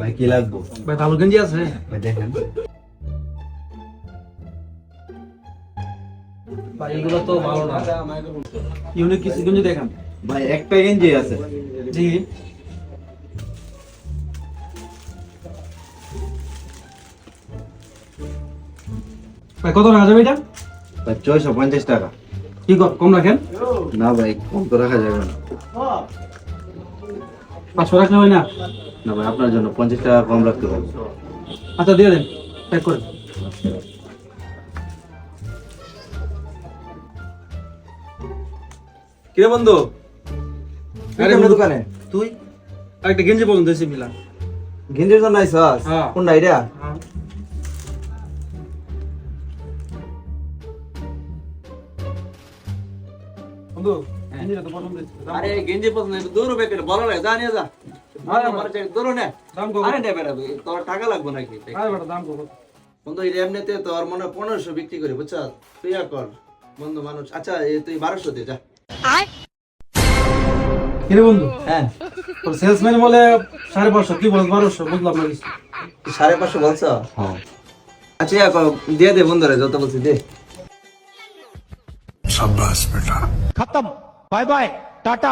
ভাই কি লাগবে? ভাই ভালো গেঞ্জি আছে? ভাই দেখেন। ভাই এগুলো তো ভালো না, ইউনিক কিছু গেঞ্জি দেখান। ভাই একটা গেঞ্জি আছে। জি ভাই কত রাখা যাবে এটা? ভাই 650 টাকা। কি কম রাখেন? না ভাই কম তো রাখা যাবে না। 500 রাখলে হয় না? না ভাই আপনার জন্য 50 টাকা কম রাখতে পারবো। আচ্ছা দিয়ে দেন, প্যাক করে। কিরে বন্ধু? আরে কোন দোকানে? তুই একটা গেঞ্জি পছন্দ হয়েছে মিলা। গেঞ্জির জন্য আইছস? হ্যাঁ। কোনটা এটা? বন্ধু গেঞ্জিটা তো পছন্দ হয়েছে। আরে গেঞ্জি পছন্দ একটু দূর প্যাকেট বড় লাগে জানিয়ে যা। আমার চাই দূর না। দাম কত? আরে নেবে না তোর টাকা লাগবে নাকি? আরে বেটা দাম কত? বন্ধু এই এমনিতে তোর মনে 1500 বিক্রি করি বুঝছস? তুই আর কর বন্ধু মানুষ। আচ্ছা তুই 1200 দে যা। কিরে বন্ধু, হ্যাঁ তোর সেলসম্যান বলে 550, তুই বল 1200, বুঝলাম না কিছু। 550 বলছো? হ্যাঁ। আচ্ছা দিয়ে দে বন্ধুরে যত বলছি দে। शाबाश बेटा खत्म बाय बाय टाटा